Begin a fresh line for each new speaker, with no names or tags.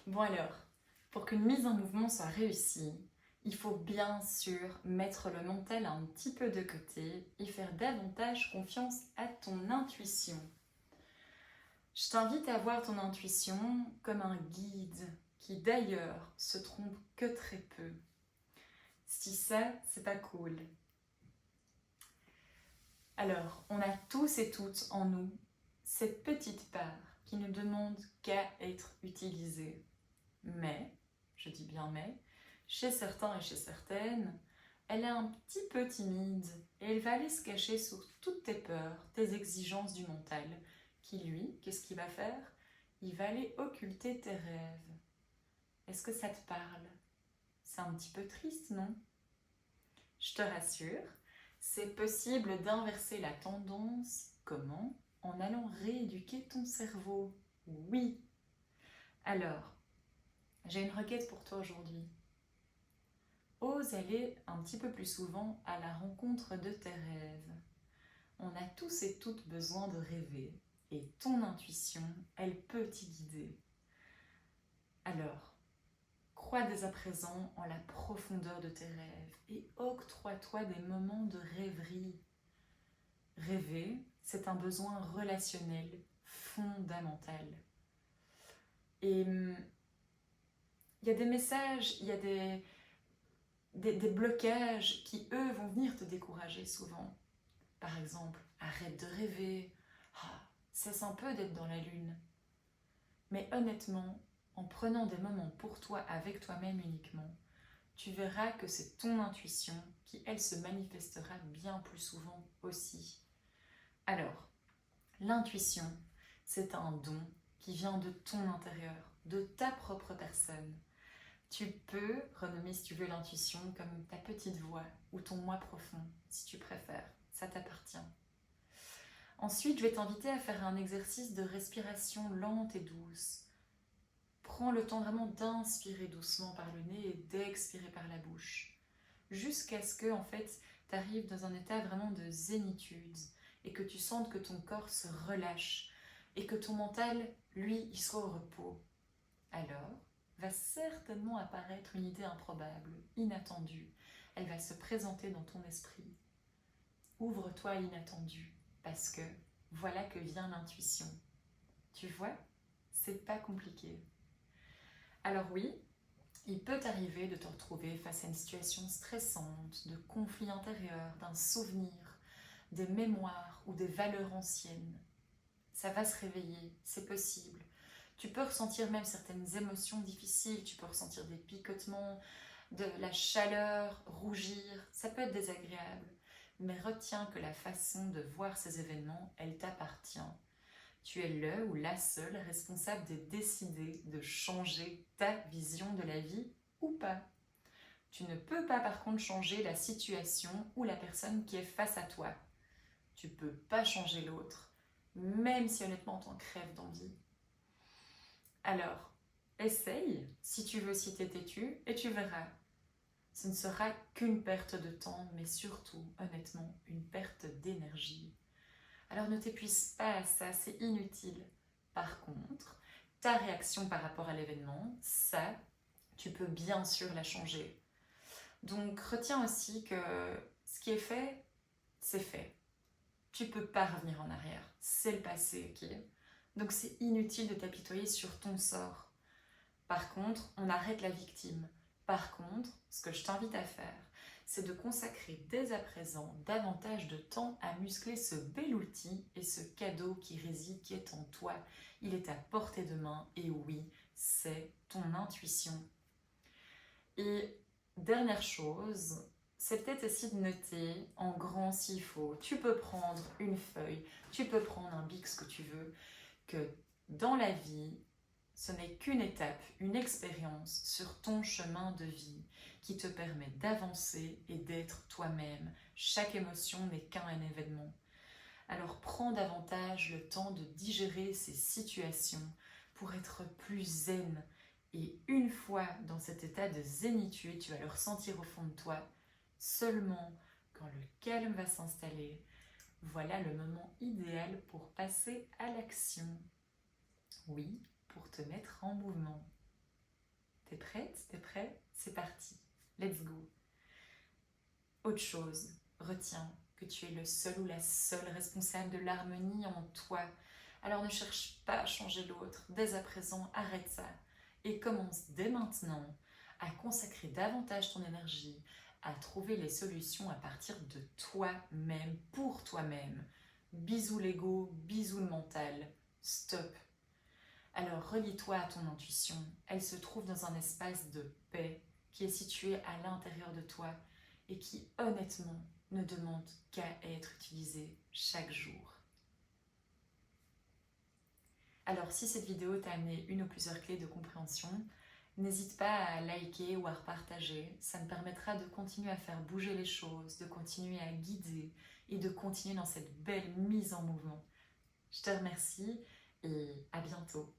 Bon alors, pour qu'une mise en mouvement soit réussie, il faut bien sûr mettre le mental un petit peu de côté et faire davantage confiance à ton intuition. Je t'invite à voir ton intuition comme un guide qui d'ailleurs se trompe que très peu. Si ça, c'est pas cool. Alors, on a tous et toutes en nous cette petite part qui ne demande qu'à être utilisée. Mais, je dis bien mais, chez certains et chez certaines, elle est un petit peu timide et elle va aller se cacher sous toutes tes peurs, tes exigences du mental, qui lui, qu'est-ce qu'il va faire? Il va aller occulter tes rêves. Est-ce que ça te parle? C'est un petit peu triste, non? Je te rassure, c'est possible d'inverser la tendance. Comment? En allant rééduquer ton cerveau. Oui. Alors, j'ai une requête pour toi aujourd'hui. Ose aller un petit peu plus souvent à la rencontre de tes rêves. On a tous et toutes besoin de rêver et ton intuition, elle peut t'y guider. Alors, crois dès à présent en la profondeur de tes rêves et octroie-toi des moments de rêverie. Rêver, c'est un besoin relationnel fondamental. Et il y a des messages, il y a des blocages qui, eux, vont venir te décourager souvent. Par exemple, arrête de rêver, cesse un peu d'être dans la lune. Mais honnêtement, en prenant des moments pour toi avec toi-même uniquement, tu verras que c'est ton intuition qui, elle, se manifestera bien plus souvent aussi. Alors, l'intuition, c'est un don qui vient de ton intérieur, de ta propre personne. Tu peux renommer, si tu veux, l'intuition comme ta petite voix ou ton moi profond, si tu préfères. Ça t'appartient. Ensuite, je vais t'inviter à faire un exercice de respiration lente et douce. Prends le temps vraiment d'inspirer doucement par le nez et d'expirer par la bouche. Jusqu'à ce que, en fait, tu arrives dans un état vraiment de zénitude et que tu sentes que ton corps se relâche et que ton mental, lui, il soit au repos. Alors, va certainement apparaître une idée improbable, inattendue. Elle va se présenter dans ton esprit. Ouvre-toi à l'inattendu, parce que voilà que vient l'intuition. Tu vois, c'est pas compliqué. Alors oui, il peut t'arriver de te retrouver face à une situation stressante, de conflit intérieur, d'un souvenir, des mémoires ou des valeurs anciennes. Ça va se réveiller, c'est possible. Tu peux ressentir même certaines émotions difficiles, tu peux ressentir des picotements, de la chaleur, rougir, ça peut être désagréable. Mais retiens que la façon de voir ces événements, elle t'appartient. Tu es le ou la seule responsable de décider de changer ta vision de la vie ou pas. Tu ne peux pas par contre changer la situation ou la personne qui est face à toi. Tu ne peux pas changer l'autre, même si honnêtement on t'en crève d'envie. Alors, essaye, si tu veux, si t'es têtu, et tu verras. Ce ne sera qu'une perte de temps, mais surtout, honnêtement, une perte d'énergie. Alors ne t'épuise pas à ça, c'est inutile. Par contre, ta réaction par rapport à l'événement, ça, tu peux bien sûr la changer. Donc retiens aussi que ce qui est fait, c'est fait. Tu ne peux pas revenir en arrière, c'est le passé, ok? Donc c'est inutile de t'apitoyer sur ton sort. Par contre, on arrête la victime. Par contre, ce que je t'invite à faire, c'est de consacrer dès à présent davantage de temps à muscler ce bel outil et ce cadeau qui réside, qui est en toi. Il est à portée de main et oui, c'est ton intuition. Et dernière chose, c'est peut-être aussi de noter en grand s'il faut. Tu peux prendre une feuille, tu peux prendre un bic, ce que tu veux, que dans la vie, ce n'est qu'une étape, une expérience sur ton chemin de vie qui te permet d'avancer et d'être toi-même. Chaque émotion n'est qu'un événement. Alors prends davantage le temps de digérer ces situations pour être plus zen. Et une fois dans cet état de zénitude, tu vas le ressentir au fond de toi. Seulement quand le calme va s'installer, voilà le moment idéal pour passer à l'action. Oui, pour te mettre en mouvement. c'est parti, let's go. Autre chose, retiens que tu es le seul ou la seule responsable de l'harmonie en toi. Alors ne cherche pas à changer l'autre, dès à présent, arrête ça et commence dès maintenant à consacrer davantage ton énergie, à trouver les solutions à partir de toi-même, pour toi-même. Bisous l'ego, bisous le mental, stop. Alors relie-toi à ton intuition, elle se trouve dans un espace de paix qui est situé à l'intérieur de toi et qui honnêtement ne demande qu'à être utilisé chaque jour. Alors si cette vidéo t'a amené une ou plusieurs clés de compréhension, n'hésite pas à liker ou à repartager, ça me permettra de continuer à faire bouger les choses, de continuer à guider et de continuer dans cette belle mise en mouvement. Je te remercie et à bientôt.